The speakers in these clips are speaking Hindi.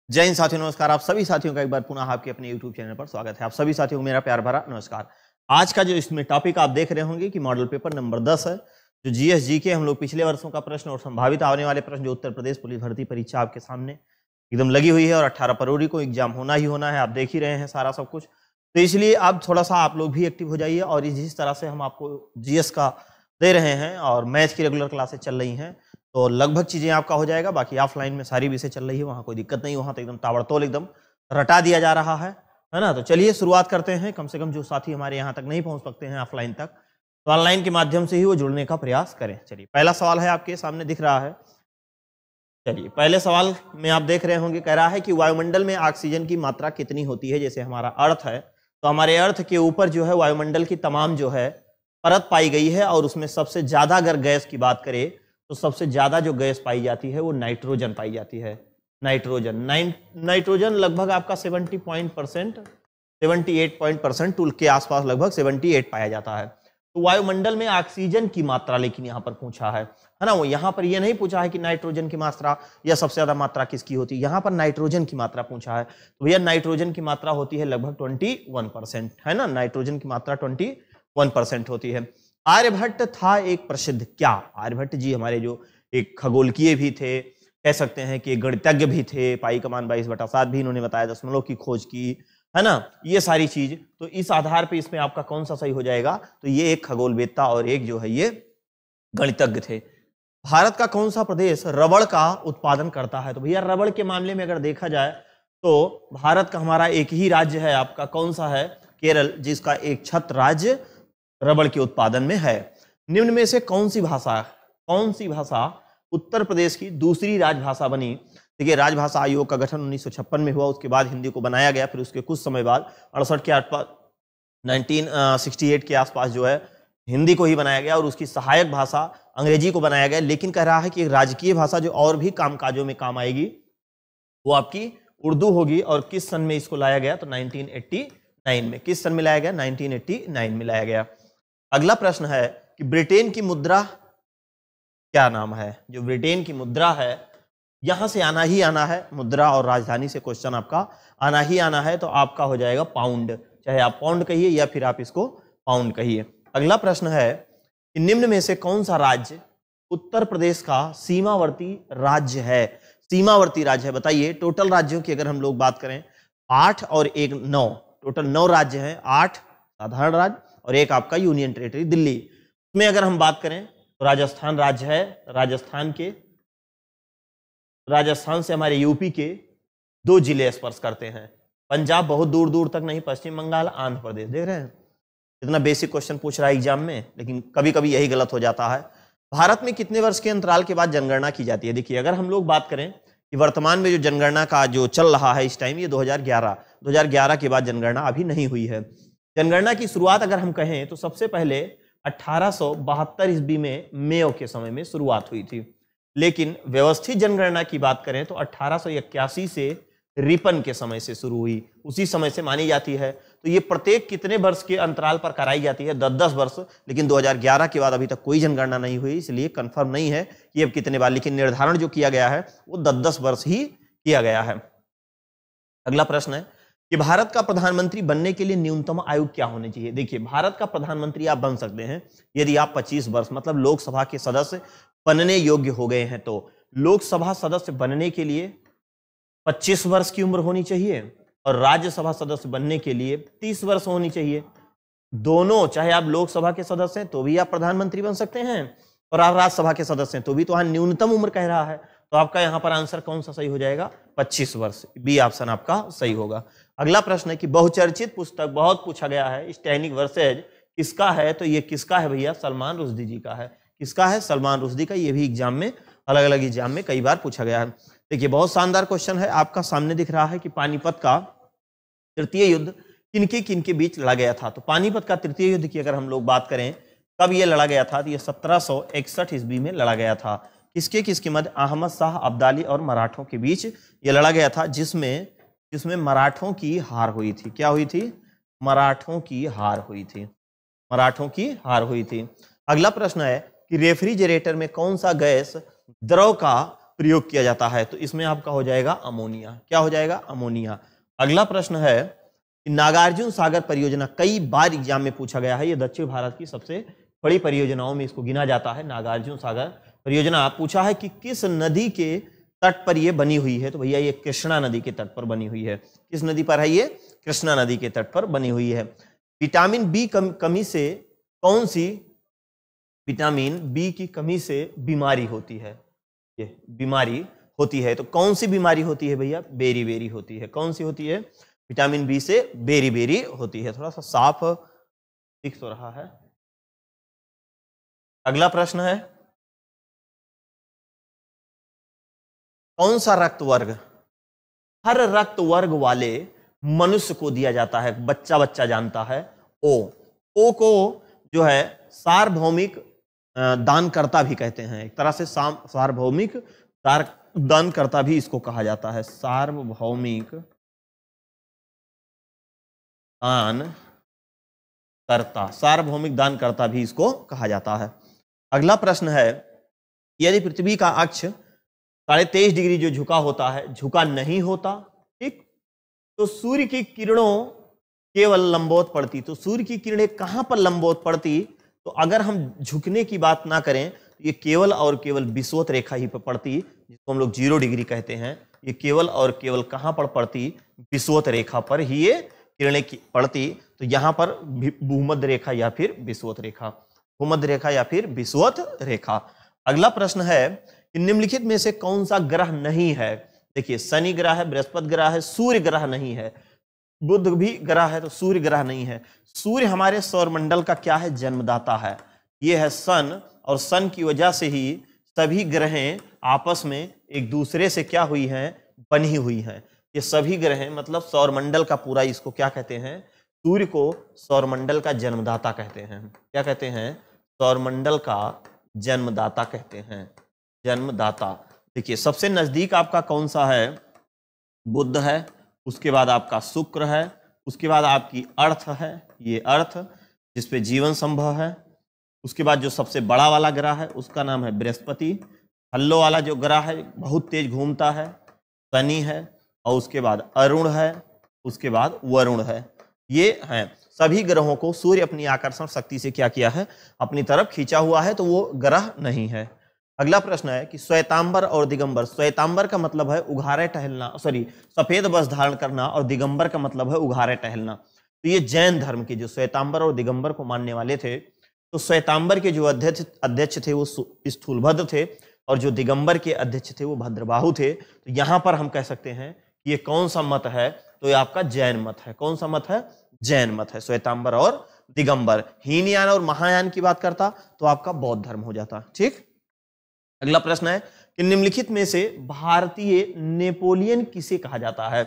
जय हिंद साथियों, नमस्कार। आप सभी साथियों का एक बार पुनः आपके अपने YouTube चैनल पर स्वागत है। आप सभी साथियों को मेरा प्यार भरा नमस्कार। आज का जो इसमें टॉपिक आप देख रहे होंगे कि मॉडल पेपर नंबर 10 है, जो जीएसजी के हम लोग पिछले वर्षों का प्रश्न और संभावित आने वाले प्रश्न जो उत्तर प्रदेश पुलिस भर्ती परीक्षा आपके सामने एकदम लगी हुई है और 18 फरवरी को एग्जाम होना ही होना है। आप देख ही रहे हैं सारा सब कुछ, तो इसलिए अब थोड़ा सा आप लोग भी एक्टिव हो जाइए। और जिस तरह से हम आपको जीएस का दे रहे हैं और मैथ की रेगुलर क्लासेस चल रही हैं, तो लगभग चीज़ें आपका हो जाएगा। बाकी ऑफलाइन में सारी विषय चल रही है, वहाँ कोई दिक्कत नहीं, वहाँ तो एकदम ताबड़तोड़ एकदम रटा दिया जा रहा है ना। तो चलिए शुरुआत करते हैं। कम से कम जो साथी हमारे यहाँ तक नहीं पहुँच सकते हैं ऑफलाइन तक, तो ऑनलाइन के माध्यम से ही वो जुड़ने का प्रयास करें। चलिए, पहला सवाल है आपके सामने दिख रहा है। चलिए, पहले सवाल में आप देख रहे होंगे, कह रहा है कि वायुमंडल में ऑक्सीजन की मात्रा कितनी होती है। जैसे हमारा अर्थ है, तो हमारे अर्थ के ऊपर जो है वायुमंडल की तमाम जो है परत पाई गई है, और उसमें सबसे ज्यादा अगर गैस की बात करें तो सबसे ज्यादा जो गैस पाई जाती है वो नाइट्रोजन पाई जाती है। नाइट्रोजन लगभग आपका 78% टूल के आसपास लगभग 78 पाया जाता है। तो वायुमंडल में ऑक्सीजन की मात्रा लेकिन यहाँ पर पूछा है ना। वो यहाँ पर ये नहीं पूछा है कि नाइट्रोजन की मात्रा या सबसे ज्यादा मात्रा किसकी होती है, यहाँ पर नाइट्रोजन की मात्रा पूछा है। तो भैया नाइट्रोजन की मात्रा होती है लगभग 21%, है ना। नाइट्रोजन की मात्रा 21% होती है। आर्यभट्ट था एक प्रसिद्ध क्या? आर्यभट्ट जी हमारे जो एक खगोलकीय भी थे, कह सकते हैं कि गणितज्ञ भी थे। पाई कमान 22/7 भी इन्होंने बताया, दशमलव की खोज की, है ना, ये सारी चीज। तो इस आधार पे इसमें आपका कौन सा सही हो जाएगा? तो ये एक खगोलवेत्ता और एक जो है ये गणितज्ञ थे। भारत का कौन सा प्रदेश रबड़ का उत्पादन करता है? तो भैया रबड़ के मामले में अगर देखा जाए तो भारत का हमारा एक ही राज्य है आपका, कौन सा है? केरल, जिसका एक छत्र राज्य रबड़ के उत्पादन में है। निम्न में से कौन सी भाषा उत्तर प्रदेश की दूसरी राजभाषा बनी? देखिए, राजभाषा आयोग का गठन 1956 में हुआ, उसके बाद हिंदी को बनाया गया। फिर उसके कुछ समय बाद 68 के आसपास 1968 के आसपास जो है हिंदी को ही बनाया गया, और उसकी सहायक भाषा अंग्रेजी को बनाया गया। लेकिन कह रहा है कि राजकीय भाषा जो और भी कामकाजों में काम आएगी वो आपकी उर्दू होगी। और किस सन में इसको लाया गया? तो 1989 में। किस सन में लाया गया? 1989 में लाया गया। अगला प्रश्न है कि ब्रिटेन की मुद्रा क्या नाम है? जो ब्रिटेन की मुद्रा है, यहां से आना ही आना है, मुद्रा और राजधानी से क्वेश्चन आपका आना ही आना है, तो आपका हो जाएगा पाउंड। चाहे आप पाउंड कहिए या फिर आप इसको पाउंड कहिए। अगला प्रश्न है कि निम्न में से कौन सा राज्य उत्तर प्रदेश का सीमावर्ती राज्य है? सीमावर्ती राज्य है, बताइए। टोटल राज्यों की अगर हम लोग बात करें, 8 और 1 9, टोटल 9 राज्य हैं। 8 साधारण राज्य और एक आपका यूनियन टेरिटरी दिल्ली। में अगर हम बात करें तो राजस्थान राज्य है। राजस्थान से हमारे यूपी के 2 जिले स्पर्श करते हैं। पंजाब बहुत दूर दूर तक नहीं, पश्चिम बंगाल, आंध्र प्रदेश। देख रहे हैं इतना बेसिक क्वेश्चन पूछ रहा है एग्जाम में, लेकिन कभी कभी यही गलत हो जाता है। भारत में कितने वर्ष के अंतराल के बाद जनगणना की जाती है? देखिए, अगर हम लोग बात करें कि वर्तमान में जो जनगणना का जो चल रहा है इस टाइम, ये 2011 के बाद जनगणना अभी नहीं हुई है। जनगणना की शुरुआत अगर हम कहें तो सबसे पहले 1872 ईस्वी में मेयो के समय में शुरुआत हुई थी। लेकिन व्यवस्थित जनगणना की बात करें तो 1881 से रिपन के समय से शुरू हुई, उसी समय से मानी जाती है। तो ये प्रत्येक कितने वर्ष के अंतराल पर कराई जाती है? 10-10 वर्ष। लेकिन 2011 के बाद अभी तक कोई जनगणना नहीं हुई, इसलिए कंफर्म नहीं है कि अब कितने बार, लेकिन निर्धारण जो किया गया है वो 10-10 वर्ष ही किया गया है। अगला प्रश्न है कि भारत का प्रधानमंत्री बनने के लिए न्यूनतम आयु क्या होनी चाहिए? देखिए, भारत का प्रधानमंत्री आप बन सकते हैं यदि आप 25 वर्ष मतलब लोकसभा के सदस्य बनने योग्य हो गए हैं। तो लोकसभा सदस्य बनने के लिए 25 वर्ष की उम्र होनी चाहिए, और राज्यसभा सदस्य बनने के लिए 30 वर्ष होनी चाहिए। दोनों, चाहे आप लोकसभा के सदस्य हैं तो भी आप प्रधानमंत्री बन सकते हैं, और आप राज्यसभा के सदस्य हैं तो भी। तो यहाँ न्यूनतम उम्र कह रहा है, तो आपका यहाँ पर आंसर कौन सा सही हो जाएगा? 25 वर्ष। बी ऑप्शन आपका सही होगा। अगला प्रश्न है कि बहुचर्चित पुस्तक बहुत पूछा गया है, स्टैनिक वर्सेज, किसका है? तो ये किसका है भैया? सलमान रुश्दी जी का है। किसका है? सलमान रुश्दी का। ये भी एग्जाम में, अलग अलग एग्जाम में कई बार पूछा गया है। देखिए, बहुत शानदार क्वेश्चन है आपका सामने दिख रहा है कि पानीपत का तृतीय युद्ध किनके बीच लड़ा गया था? तो पानीपत का तृतीय युद्ध की अगर हम लोग बात करें कब ये लड़ा गया था, तो ये 1761 ईस्वी में लड़ा गया था। किसके मध्य? अहमद शाह अब्दाली और मराठों के बीच ये लड़ा गया था, जिसमें मराठों की हार हुई थी। क्या हुई थी? मराठों की हार हुई थी। अगला प्रश्न है कि रेफ्रिजरेटर में कौन सा गैस द्रव का प्रयोग किया जाता है, तो इसमें आपका हो जाएगा अमोनिया। क्या हो जाएगा? अमोनिया। अगला प्रश्न है कि नागार्जुन सागर परियोजना कई बार एग्जाम में पूछा गया है, ये दक्षिण भारत की सबसे बड़ी परियोजनाओं में इसको गिना जाता है। नागार्जुन सागर परियोजना पूछा है कि किस नदी के तट पर ये बनी हुई है, तो भैया ये कृष्णा नदी के तट पर बनी हुई है। किस नदी पर है ये? कृष्णा नदी के तट पर बनी हुई है। विटामिन बी कमी से कौन सी विटामिन बी की कमी से बीमारी होती है? ये बीमारी होती है, तो कौन सी बीमारी होती है भैया? बेरी बेरी होती है। कौन सी होती है? विटामिन बी से बेरी बेरी होती है। थोड़ा सा साफ दिख तो रहा है। अगला प्रश्न है, कौन सा रक्त वर्ग हर रक्त वर्ग वाले मनुष्य को दिया जाता है? बच्चा बच्चा जानता है। ओ को जो है सार्वभौमिक दानकर्ता भी कहते हैं, एक तरह से सार्वभौमिक दानकर्ता भी इसको कहा जाता है। सार्वभौमिक दानकर्ता, सार्वभौमिक दानकर्ता भी इसको कहा जाता है। अगला प्रश्न है, यदि पृथ्वी का अक्ष 23.5 डिग्री जो झुका होता है, झुका नहीं होता, ठीक, तो सूर्य की किरणों केवल लंबवत पड़ती। तो सूर्य की किरणें कहां पर लंबवत पड़ती? तो अगर हम झुकने की बात ना करें तो ये केवल और केवल विषुवत रेखा ही पर पड़ती, जिसको हम लोग 0 डिग्री कहते हैं। ये केवल और केवल कहां पर पड़ती? विषुवत रेखा पर ही ये किरणें पड़ती। तो यहां पर भूमध्य रेखा या फिर विषुवत रेखा, भूमध्य रेखा या फिर विषुवत रेखा। अगला प्रश्न है कि निम्नलिखित में से कौन सा ग्रह नहीं है? देखिए, शनि ग्रह है, बृहस्पति ग्रह है, सूर्य ग्रह नहीं है, बुध भी ग्रह है, तो सूर्य ग्रह नहीं है। सूर्य हमारे सौरमंडल का क्या है? जन्मदाता है। ये है सन, और सन की वजह से ही सभी ग्रहें आपस में एक दूसरे से क्या हुई हैं? बनी हुई हैं। ये सभी ग्रहें मतलब सौरमंडल का पूरा, इसको क्या कहते हैं? सूर्य को सौरमंडल का जन्मदाता कहते हैं। क्या कहते हैं? सौरमंडल का जन्मदाता कहते हैं, जन्मदाता। देखिए, सबसे नजदीक आपका कौन सा है? बुध है, उसके बाद आपका शुक्र है, उसके बाद आपकी अर्थ है, ये अर्थ जिसपे जीवन संभव है। उसके बाद जो सबसे बड़ा वाला ग्रह है उसका नाम है बृहस्पति। हल्लो वाला जो ग्रह है बहुत तेज घूमता है, शनि है, और उसके बाद अरुण है, उसके बाद वरुण है। ये हैं सभी ग्रहों को सूर्य अपनी आकर्षण शक्ति से क्या किया है? अपनी तरफ खींचा हुआ है, तो वो ग्रह नहीं है। अगला प्रश्न है कि श्वेतांबर और दिगंबर। श्वेतांबर का मतलब है उघारे टहलना, सफेद वस्त्र धारण करना, और दिगंबर का मतलब है उघारे टहलना। तो ये जैन धर्म के जो श्वेतांबर और दिगंबर को मानने वाले थे, तो श्वेतांबर के जो अध्यक्ष थे वो स्थूलभद्र थे, और जो दिगंबर के अध्यक्ष थे वो भद्रबाहु थे। तो यहां पर हम कह सकते हैं कि ये कौन सा मत है? तो ये आपका जैन मत है। कौन सा मत है? जैन मत है, श्वेतांबर और दिगंबर। हीनयान और महायान की बात करता तो आपका बौद्ध धर्म हो जाता। ठीक, अगला प्रश्न है कि निम्नलिखित में से भारतीय नेपोलियन किसे कहा जाता है?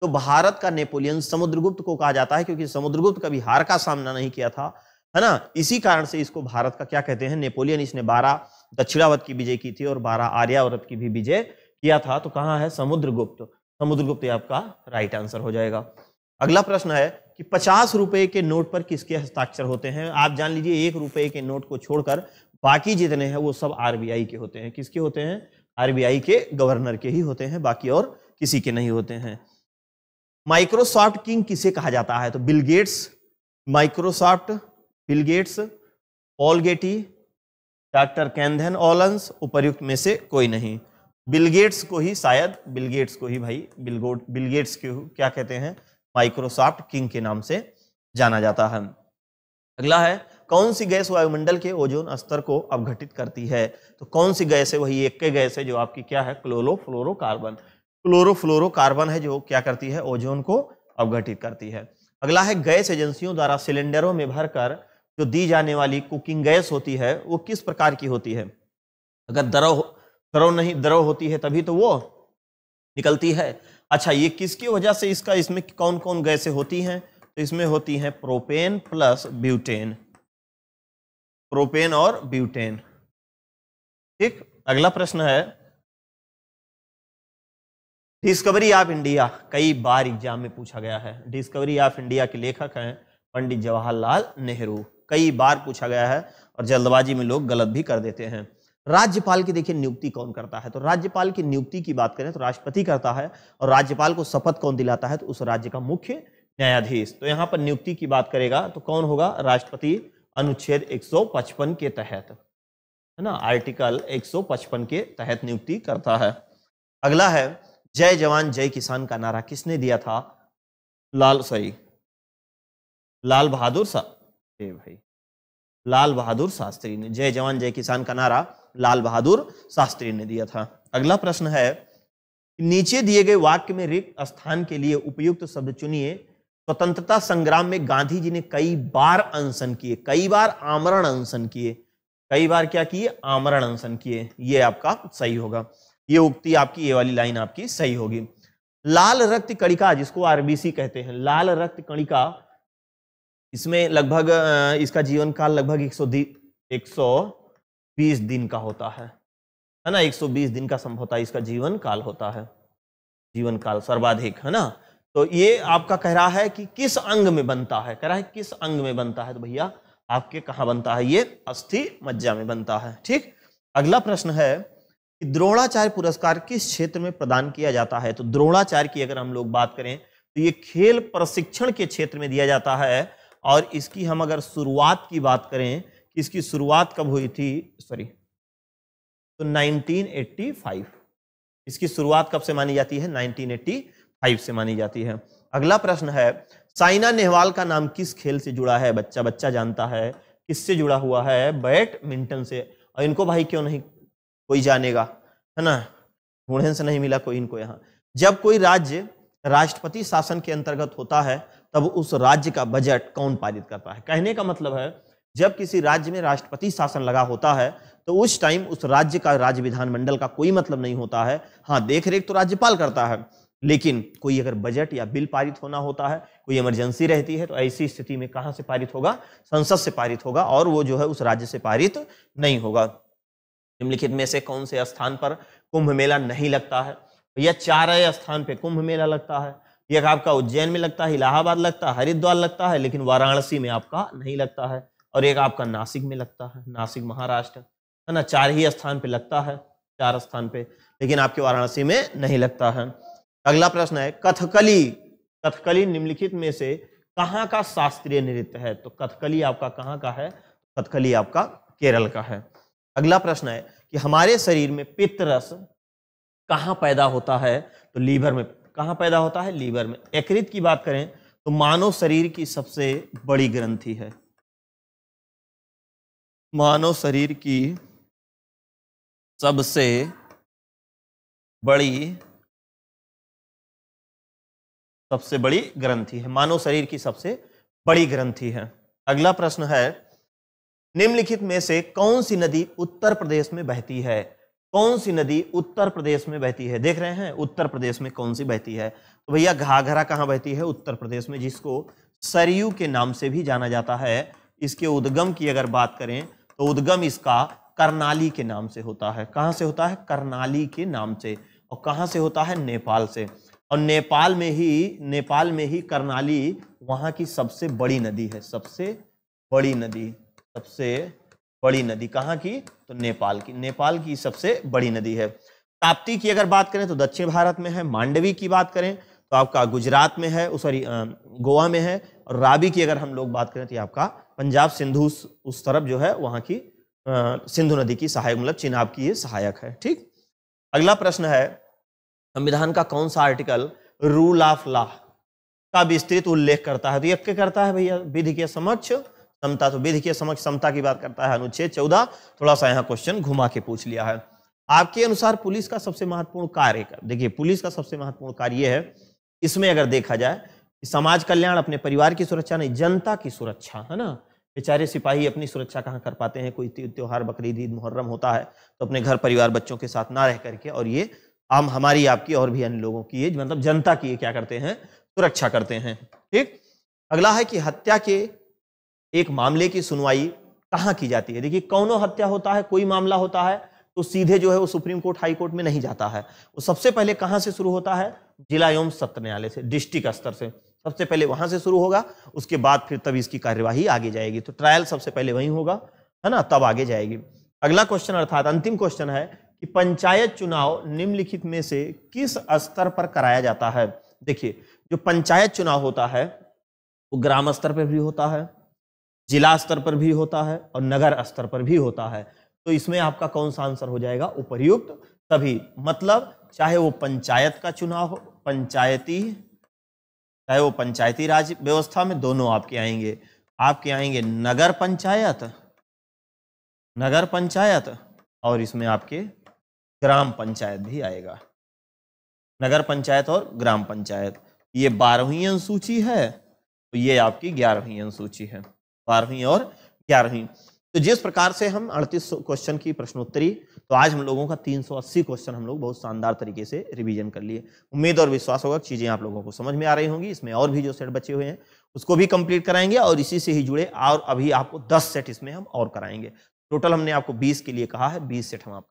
तो भारत का नेपोलियन समुद्रगुप्त को कहा जाता है, क्योंकि समुद्रगुप्त कभी हार का सामना नहीं किया था, है ना। इसी कारण से इसको भारत का क्या कहते हैं? नेपोलियन। इसने 12 दक्षिणावर्त की विजय की थी और 12 आर्यावर्त की भी विजय किया था। तो कहां है? समुद्रगुप्त। समुद्रगुप्त आपका राइट आंसर हो जाएगा। अगला प्रश्न है कि 50 रुपए के नोट पर किसके हस्ताक्षर होते हैं? आप जान लीजिए 1 रुपए के नोट को छोड़कर बाकी जितने हैं वो सब आरबीआई के होते हैं। किसके होते हैं? आरबीआई के गवर्नर के ही होते हैं, बाकी और किसी के नहीं होते हैं। माइक्रोसॉफ्ट किंग किसे कहा जाता है? तो Bill Gates, Microsoft, Bill Gates, Paul Getty, doctor कैंथन ओलंस, उपर्युक्त में से कोई नहीं। बिल गेट्स को ही, शायद बिल गेट्स को ही भाई, बिल गेट्स को क्या कहते हैं? माइक्रोसॉफ्ट किंग के नाम से जाना जाता है। अगला है, कौन सी गैस वायुमंडल के ओजोन स्तर को अवघटित करती है? तो कौन सी गैस है? वही एक के गैस है जो आपकी क्या है? क्लोरोफ्लोरोकार्बन। क्लोरोफ्लोरोकार्बन है जो क्या करती है? ओजोन को अवघटित करती है। अगला है, गैस एजेंसियों द्वारा सिलेंडरों में भरकर जो दी जाने वाली कुकिंग गैस होती है वो किस प्रकार की होती है? अगर द्रव होती है तभी तो वो निकलती है। अच्छा, ये किसकी वजह से इसमें कौन कौन गैसें होती हैं? तो इसमें होती हैं प्रोपेन प्लस ब्यूटेन, प्रोपेन और ब्यूटेन। ठीक, अगला प्रश्न है, डिस्कवरी ऑफ इंडिया कई बार एग्जाम में पूछा गया है। डिस्कवरी ऑफ इंडिया के लेखक हैं पंडित जवाहरलाल नेहरू। कई बार पूछा गया है और जल्दबाजी में लोग गलत भी कर देते हैं। राज्यपाल की देखिए नियुक्ति कौन करता है, तो राज्यपाल की नियुक्ति की बात करें तो राष्ट्रपति करता है, और राज्यपाल को शपथ कौन दिलाता है, तो उस राज्य का मुख्य न्यायाधीश। तो यहां पर नियुक्ति की बात करेगा तो कौन होगा, राष्ट्रपति अनुच्छेद 155 के तहत, है ना, आर्टिकल 155 के तहत नियुक्ति करता है। अगला है जय जवान जय किसान का नारा किसने दिया था, लाल बहादुर शास्त्री ने। जय जवान जय किसान का नारा लाल बहादुर शास्त्री ने दिया था। अगला प्रश्न है नीचे दिए गए वाक्य में रिक्त स्थान के लिए उपयुक्त शब्द चुनिए। स्वतंत्रता संग्राम में गांधी जी ने कई बार अनशन किए, कई बार आमरण अनशन किए, कई बार क्या किए, आमरण अनशन किए, ये आपका सही होगा। ये उक्ति आपकी, ये वाली लाइन आपकी सही होगी। लाल रक्त कणिका जिसको आरबीसी कहते हैं, लाल रक्त कणिका, इसमें लगभग इसका जीवन काल लगभग 120 दिन का होता है ना, 120 दिन का संभवतः इसका जीवन काल होता है, जीवन काल सर्वाधिक, है ना। तो ये आपका कह रहा है कि किस अंग में बनता है, कह रहा है किस अंग में बनता है, तो भैया आपके कहाँ बनता है, ये अस्थि मज्जा में बनता है। ठीक, अगला प्रश्न है कि द्रोणाचार्य पुरस्कार किस क्षेत्र में प्रदान किया जाता है। तो द्रोणाचार्य की अगर हम लोग बात करें तो ये खेल प्रशिक्षण के क्षेत्र में दिया जाता है, और इसकी हम अगर शुरुआत की बात करें कि इसकी शुरुआत कब हुई थी, तो 1985, इसकी शुरुआत कब से मानी जाती है, 1985 से मानी जाती है। अगला प्रश्न है साइना नेहवाल का नाम किस खेल से जुड़ा है, बच्चा जानता है, किससे जुड़ा हुआ है, बैडमिंटन से। और इनको भाई क्यों नहीं कोई जानेगा, है ना, ढूंढने से नहीं मिला कोई इनको यहाँ। जब कोई राज्य राष्ट्रपति शासन के अंतर्गत होता है तब उस राज्य का बजट कौन पारित करता है। कहने का मतलब है जब किसी राज्य में राष्ट्रपति शासन लगा होता है तो उस टाइम उस राज्य का राज्य विधानमंडल का कोई मतलब नहीं होता है। हाँ, देख रेख तो राज्यपाल करता है, लेकिन कोई अगर बजट या बिल पारित होना होता है, कोई इमरजेंसी रहती है, तो ऐसी स्थिति में कहां से पारित होगा, संसद से पारित होगा, और वो जो है उस राज्य से पारित नहीं होगा। निम्नलिखित में से कौन से स्थान पर कुंभ मेला नहीं लगता है, या 4 स्थान पे कुंभ मेला लगता है। एक आपका उज्जैन में लगता है, इलाहाबाद लगता है, हरिद्वार लगता है, लेकिन वाराणसी में आपका नहीं लगता है, और एक आपका नासिक में लगता है, नासिक महाराष्ट्र, है ना। 4 ही स्थान पे लगता है, 4 स्थान पे, लेकिन आपके वाराणसी में नहीं लगता है। अगला प्रश्न है कथकली निम्नलिखित में से कहाँ का शास्त्रीय नृत्य है। तो कथकली आपका कहाँ का है, कथकली आपका केरल का है। अगला प्रश्न है कि हमारे शरीर में पित्त रस कहाँ पैदा होता है, तो लीवर में। कहाँ पैदा होता है, लीवर में। यकृत की बात करें तो मानव शरीर की सबसे बड़ी ग्रंथि है, मानव शरीर की सबसे बड़ी ग्रंथि है, मानव शरीर की सबसे बड़ी ग्रंथि है। अगला प्रश्न है निम्नलिखित में से कौन सी नदी उत्तर प्रदेश में बहती है। कौन सी नदी उत्तर प्रदेश में बहती है, देख रहे हैं उत्तर प्रदेश में कौन सी बहती है। तो भैया घाघरा कहाँ बहती है, उत्तर प्रदेश में, जिसको सरयू के नाम से भी जाना जाता है। इसके उद्गम की अगर बात करें तो उद्गम इसका करनाली के नाम से होता है। कहाँ से होता है, करनाली के नाम से। और कहाँ से होता है, नेपाल से। और नेपाल में ही करनाली वहाँ की सबसे बड़ी नदी है, सबसे बड़ी नदी कहाँ की, तो नेपाल की सबसे बड़ी नदी है। ताप्ती की अगर बात करें तो दक्षिण भारत में है। मांडवी की बात करें तो आपका गुजरात में है, गोवा में है। और रावी की अगर हम लोग बात करें तो आपका पंजाब सिंधु उस तरफ जो है वहाँ की सिंधु नदी की सहायक, मतलब चिनाब की ये सहायक है। ठीक, अगला प्रश्न है संविधान का कौन सा आर्टिकल रूल ऑफ लॉ का विस्तृत उल्लेख करता है। तो ये क्या करता है भैया, विधि के समक्ष समता। तो विधि के समक्ष समता की बात करता है अनुच्छेद 14। थोड़ा सा यहाँ क्वेश्चन घुमा के पूछ लिया है। आपके अनुसार पुलिस का सबसे महत्वपूर्ण कार्य, देखिए पुलिस का सबसे महत्वपूर्ण कार्य यह है, इसमें अगर देखा जाए कि समाज कल्याण, अपने परिवार की सुरक्षा नहीं, जनता की सुरक्षा, है ना। बेचारे सिपाही अपनी सुरक्षा कहाँ कर पाते हैं, कोई त्योहार बकरीद ईद मुहर्रम होता है तो अपने घर परिवार बच्चों के साथ ना रह करके, और ये आम हमारी आपकी और भी अन्य लोगों की, मतलब जनता की क्या करते हैं, सुरक्षा करते हैं। ठीक, अगला है कि हत्या के एक मामले की सुनवाई कहाँ की जाती है। देखिए कौनो हत्या होता है, कोई मामला होता है तो सीधे जो है वो सुप्रीम कोर्ट हाई कोर्ट में नहीं जाता है, वो सबसे पहले कहाँ से शुरू होता है, जिला एवं सत्र न्यायालय से, डिस्ट्रिक्ट स्तर से सबसे पहले वहां से शुरू होगा। उसके बाद फिर तब इसकी कार्यवाही आगे जाएगी। तो ट्रायल सबसे पहले वहीं होगा, है ना, तब आगे जाएगी। अगला क्वेश्चन अर्थात अंतिम क्वेश्चन है कि पंचायत चुनाव निम्नलिखित में से किस स्तर पर कराया जाता है। देखिए, जो पंचायत चुनाव होता है वो ग्राम स्तर पर भी होता है, जिला स्तर पर भी होता है और नगर स्तर पर भी होता है। तो इसमें आपका कौन सा आंसर हो जाएगा? उपयुक्त सभी। मतलब चाहे वो पंचायत का चुनाव हो, चाहे वो पंचायती राज व्यवस्था में, दोनों आपके आएंगे। आपके आएंगे नगर पंचायत और इसमें आपके ग्राम पंचायत भी आएगा। नगर पंचायत और ग्राम पंचायत, ये 12वीं अनुसूची है, तो ये आपकी 11वीं अनुसूची है, 12वीं और 11वीं। तो जिस प्रकार से हम 38 क्वेश्चन की प्रश्नोत्तरी, तो आज हम लोगों का 380 क्वेश्चन हम लोग बहुत शानदार तरीके से रिवीजन कर लिए। उम्मीद और विश्वास होगा चीजें आप लोगों को समझ में आ रही होंगी। इसमें और भी जो सेट बचे हुए हैं उसको भी कंप्लीट कराएंगे और इसी से ही जुड़े और अभी आपको 10 सेट इसमें हम और कराएंगे। टोटल हमने आपको 20 के लिए कहा है, 20 सेट हम आपको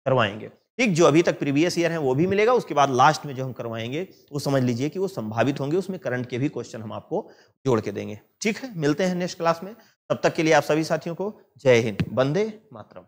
करवाएंगे। ठीक, जो अभी तक प्रीवियस ईयर है वो भी मिलेगा। उसके बाद लास्ट में जो हम करवाएंगे वो समझ लीजिए कि वो संभावित होंगे, उसमें करंट के भी क्वेश्चन हम आपको जोड़ के देंगे। ठीक है, मिलते हैं नेक्स्ट क्लास में। तब तक के लिए आप सभी साथियों को जय हिंद, वंदे मातरम।